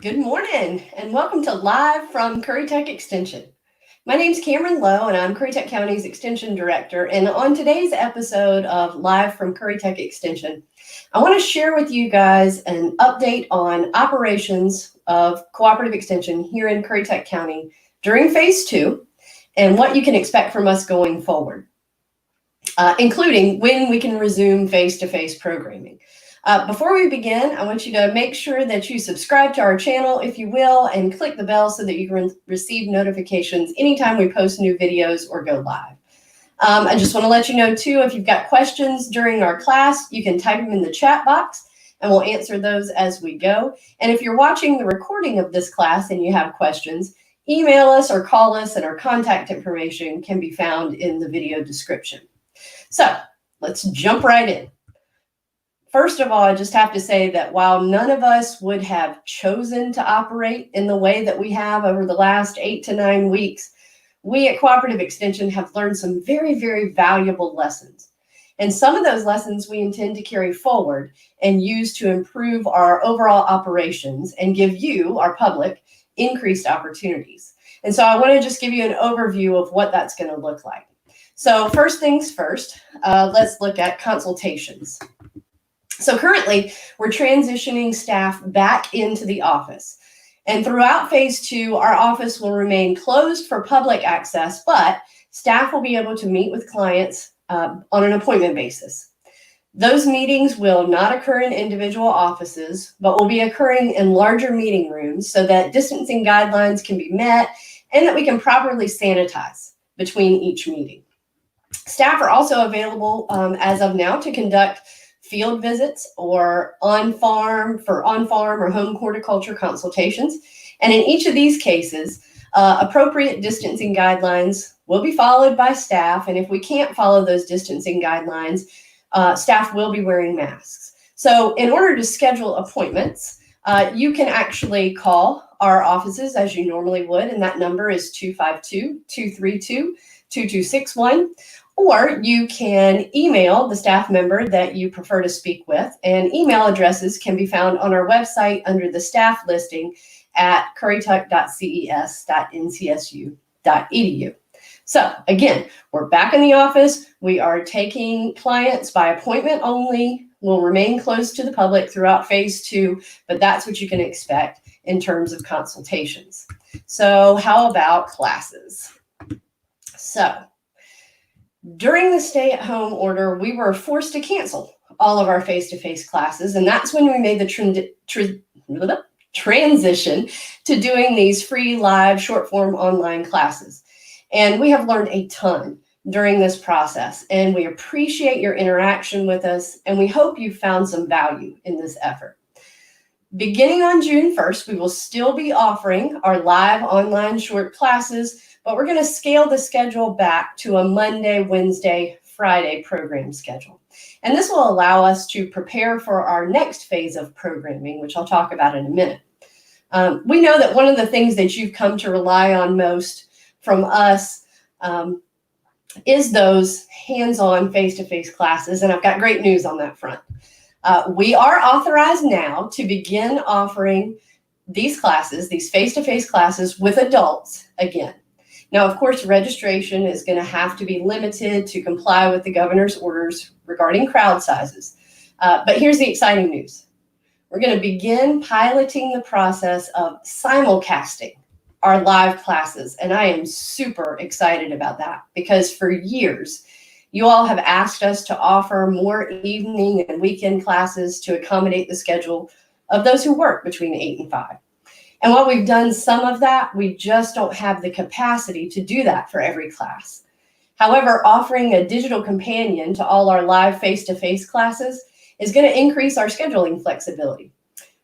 Good morning and welcome to Live from Currituck Extension. My name's Cameron Lowe and I'm Currituck County's Extension Director. And on today's episode of Live from Currituck Extension, I want to share with you guys an update on operations of Cooperative Extension here in Currituck County during Phase 2 and what you can expect from us going forward, including when we can resume face-to-face programming. Before we begin, I want you to make sure that you subscribe to our channel, if you will, and click the bell so that you can receive notifications anytime we post new videos or go live. I just want to let you know, too, if you've got questions during our class, you can type them in the chat box, and we'll answer those as we go. And if you're watching the recording of this class and you have questions, email us or call us, and our contact information can be found in the video description. So let's jump right in. First of all, I just have to say that while none of us would have chosen to operate in the way that we have over the last 8 to 9 weeks, we at Cooperative Extension have learned some very, very valuable lessons. And some of those lessons we intend to carry forward and use to improve our overall operations and give you, our public, increased opportunities. And so I want to just give you an overview of what that's going to look like. So first things first, let's look at consultations. So currently, we're transitioning staff back into the office. And throughout Phase 2, our office will remain closed for public access, but staff will be able to meet with clients on an appointment basis. Those meetings will not occur in individual offices, but will be occurring in larger meeting rooms so that distancing guidelines can be met and that we can properly sanitize between each meeting. Staff are also available as of now to conduct field visits or on-farm or home horticulture consultations. And in each of these cases, appropriate distancing guidelines will be followed by staff. And if we can't follow those distancing guidelines, staff will be wearing masks. So in order to schedule appointments, you can actually call our offices as you normally would. And that number is 252-232-2261. Or you can email the staff member that you prefer to speak with, and email addresses can be found on our website under the staff listing at currituck.ces.ncsu.edu. So again, we're back in the office. We are taking clients by appointment only. We'll remain closed to the public throughout Phase 2, but that's what you can expect in terms of consultations. So how about classes? So during the stay-at-home order, we were forced to cancel all of our face-to-face classes, and that's when we made the transition to doing these free live short-form online classes. And we have learned a ton during this process, and we appreciate your interaction with us, and we hope you found some value in this effort. Beginning on June 1st, we will still be offering our live online short classes, but we're going to scale the schedule back to a Monday, Wednesday, Friday program schedule. And this will allow us to prepare for our next phase of programming, which I'll talk about in a minute. We know that one of the things that you've come to rely on most from us is those hands-on face-to-face classes, and I've got great news on that front. We are authorized now to begin offering these classes, these face-to-face classes with adults again. Now, of course, registration is going to have to be limited to comply with the governor's orders regarding crowd sizes. But here's the exciting news. We're going to begin piloting the process of simulcasting our live classes. And I am super excited about that because for years, you all have asked us to offer more evening and weekend classes to accommodate the schedule of those who work between 8 and 5. And while we've done some of that, we just don't have the capacity to do that for every class. However, offering a digital companion to all our live face-to-face classes is going to increase our scheduling flexibility.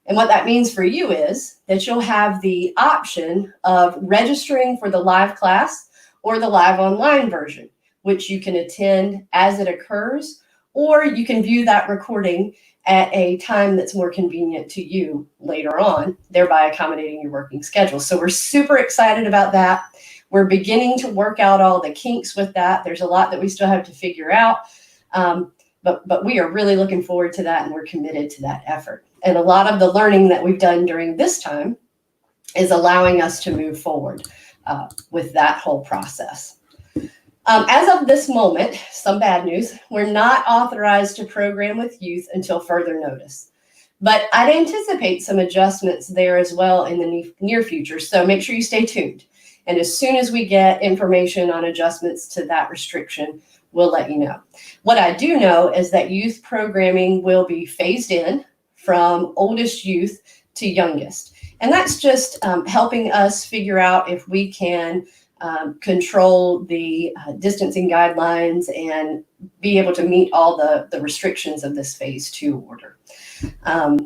And what that means for you is that you'll have the option of registering for the live class or the live online version, which you can attend as it occurs, or you can view that recording at a time that's more convenient to you later on, thereby accommodating your working schedule. So we're super excited about that. We're beginning to work out all the kinks with that. There's a lot that we still have to figure out, but we are really looking forward to that, and we're committed to that effort. And a lot of the learning that we've done during this time is allowing us to move forward with that whole process. As of this moment, some bad news, we're not authorized to program with youth until further notice. But I'd anticipate some adjustments there as well in the near future, so make sure you stay tuned. And as soon as we get information on adjustments to that restriction, we'll let you know. What I do know is that youth programming will be phased in from oldest youth to youngest. And that's just helping us figure out if we can control the distancing guidelines and be able to meet all the restrictions of this phase 2 order.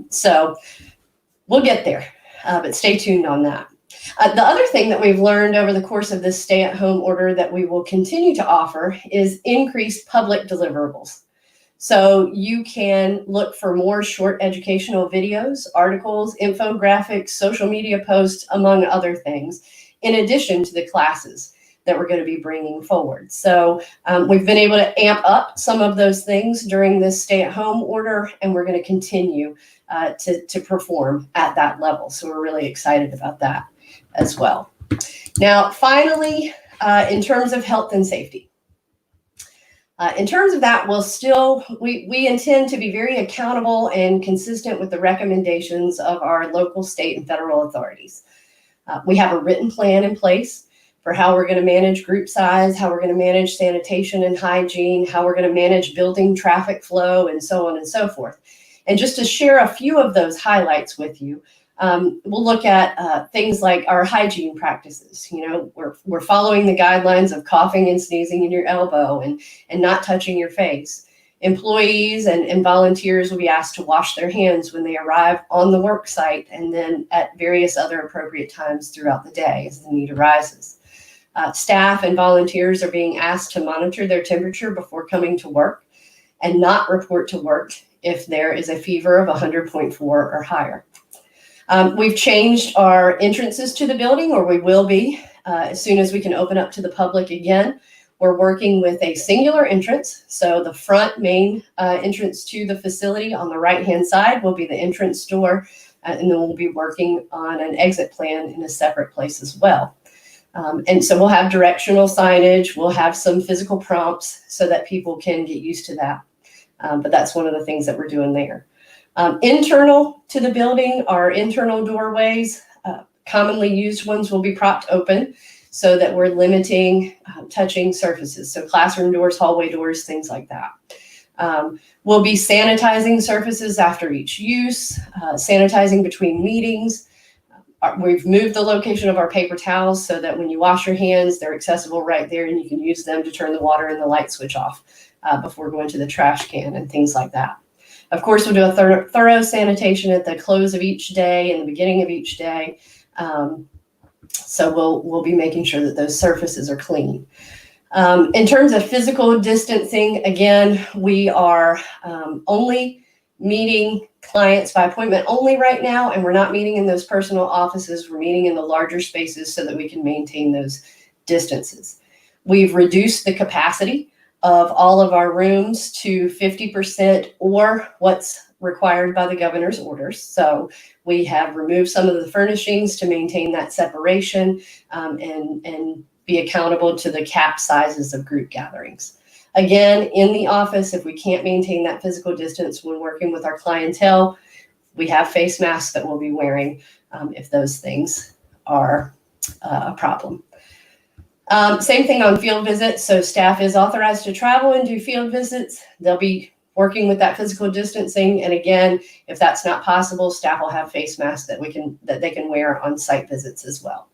So we'll get there, but stay tuned on that. The other thing that we've learned over the course of this stay-at-home order that we will continue to offer is increased public deliverables. So you can look for more short educational videos, articles, infographics, social media posts, among other things, in addition to the classes that we're going to be bringing forward. So we've been able to amp up some of those things during this stay-at-home order, and we're going to continue to perform at that level. So we're really excited about that as well. Now, finally, in terms of health and safety. In terms of that, we intend to be very accountable and consistent with the recommendations of our local, state, and federal authorities. We have a written plan in place for how we're going to manage group size, how we're going to manage sanitation and hygiene, how we're going to manage building traffic flow, and so on and so forth. And just to share a few of those highlights with you, we'll look at things like our hygiene practices. You know, we're following the guidelines of coughing and sneezing in your elbow and not touching your face. Employees and volunteers will be asked to wash their hands when they arrive on the work site and then at various other appropriate times throughout the day as the need arises. Staff and volunteers are being asked to monitor their temperature before coming to work and not report to work if there is a fever of 100.4 or higher. We've changed our entrances to the building, or we will be, as soon as we can open up to the public again. We're working with a singular entrance. So the front main entrance to the facility on the right-hand side will be the entrance door, and then we'll be working on an exit plan in a separate place as well. And so we'll have directional signage, we'll have some physical prompts so that people can get used to that. But that's one of the things that we're doing there. Internal to the building, our internal doorways, commonly used ones will be propped open so that we're limiting touching surfaces. So classroom doors, hallway doors, things like that. We'll be sanitizing surfaces after each use, sanitizing between meetings. We've moved the location of our paper towels so that when you wash your hands, they're accessible right there and you can use them to turn the water and the light switch off before going to the trash can and things like that. Of course, we'll do a thorough sanitation at the close of each day and the beginning of each day. So we'll be making sure that those surfaces are clean. In terms of physical distancing, again, we are only meeting clients by appointment only right now, and we're not meeting in those personal offices. We're meeting in the larger spaces so that we can maintain those distances. We've reduced the capacity of all of our rooms to 50% or what's required by the governor's orders. So we have removed some of the furnishings to maintain that separation and be accountable to the cap sizes of group gatherings. Again, in the office, if we can't maintain that physical distance when working with our clientele, we have face masks that we'll be wearing if those things are a problem. Same thing on field visits. So staff is authorized to travel and do field visits. They'll be working with that physical distancing. And again, if that's not possible, staff will have face masks that they can wear on site visits as well.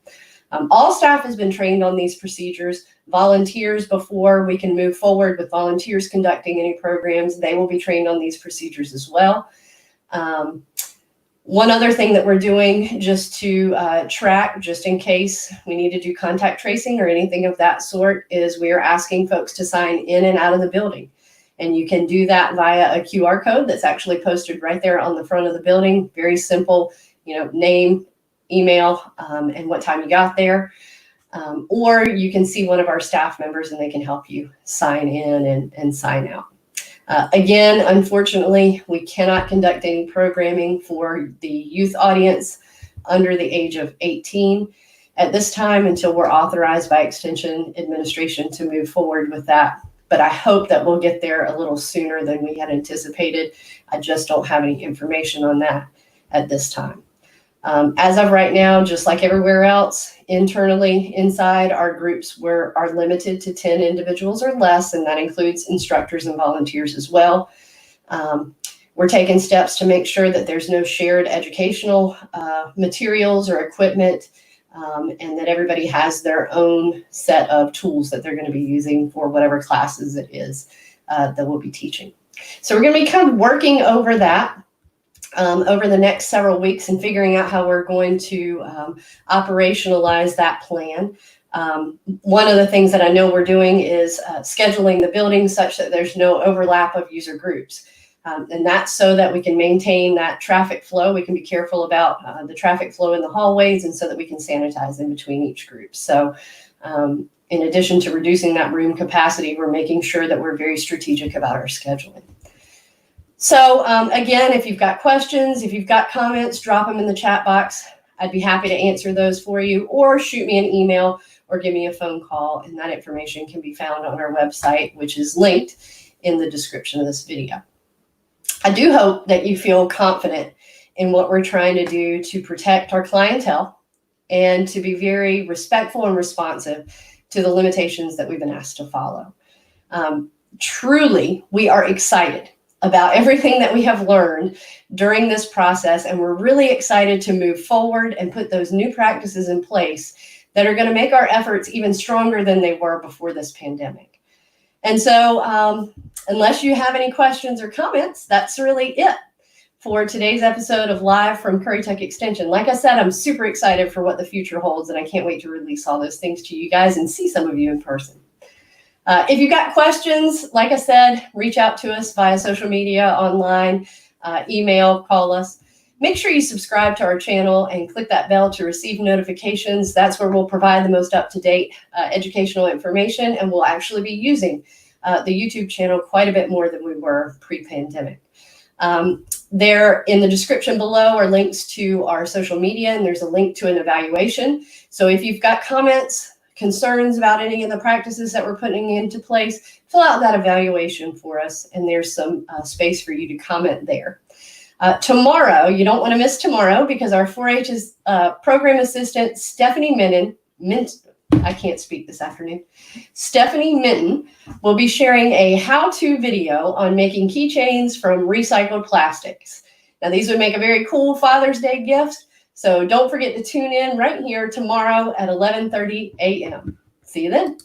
All staff has been trained on these procedures. Volunteers, before we can move forward with volunteers conducting any programs, they will be trained on these procedures as well. One other thing that we're doing just to track, just in case we need to do contact tracing or anything of that sort, is we are asking folks to sign in and out of the building. And you can do that via a QR code that's actually posted right there on the front of the building. Very simple, name, email, and what time you got there. Or you can see one of our staff members and they can help you sign in and sign out. Again, unfortunately, we cannot conduct any programming for the youth audience under the age of 18 at this time until we're authorized by Extension Administration to move forward with that. But I hope that we'll get there a little sooner than we had anticipated. I just don't have any information on that at this time. As of right now, just like everywhere else, internally inside our groups are limited to 10 individuals or less, and that includes instructors and volunteers as well. We're taking steps to make sure that there's no shared educational materials or equipment, and that everybody has their own set of tools that they're going to be using for whatever classes it is that we'll be teaching. So we're going to be kind of working over that over the next several weeks and figuring out how we're going to operationalize that plan. One of the things that I know we're doing is scheduling the building such that there's no overlap of user groups. And that's so that we can maintain that traffic flow. We can be careful about the traffic flow in the hallways, and so that we can sanitize in between each group. So in addition to reducing that room capacity, we're making sure that we're very strategic about our scheduling. So again, if you've got questions, if you've got comments, drop them in the chat box. I'd be happy to answer those for you, or shoot me an email or give me a phone call, and that information can be found on our website, which is linked in the description of this video. I do hope that you feel confident in what we're trying to do to protect our clientele and to be very respectful and responsive to the limitations that we've been asked to follow. Truly, we are excited about everything that we have learned during this process, and we're really excited to move forward and put those new practices in place that are going to make our efforts even stronger than they were before this pandemic. And so unless you have any questions or comments, that's really it for today's episode of Live from Currituck Extension. Like I said, I'm super excited for what the future holds, and I can't wait to release all those things to you guys and see some of you in person. If you've got questions, like I said, reach out to us via social media, online, email, call us. Make sure you subscribe to our channel and click that bell to receive notifications. That's where we'll provide the most up-to-date educational information, and we'll actually be using the YouTube channel quite a bit more than we were pre-pandemic. There in the description below are links to our social media, and there's a link to an evaluation. So if you've got comments, concerns about any of the practices that we're putting into place, fill out that evaluation for us, and there's some space for you to comment there. Tomorrow, you don't want to miss tomorrow, because our 4-H program assistant, Stephanie Minton, I can't speak this afternoon. Stephanie Minton will be sharing a how-to video on making keychains from recycled plastics. Now, these would make a very cool Father's Day gift, so don't forget to tune in right here tomorrow at 11:30 a.m. See you then.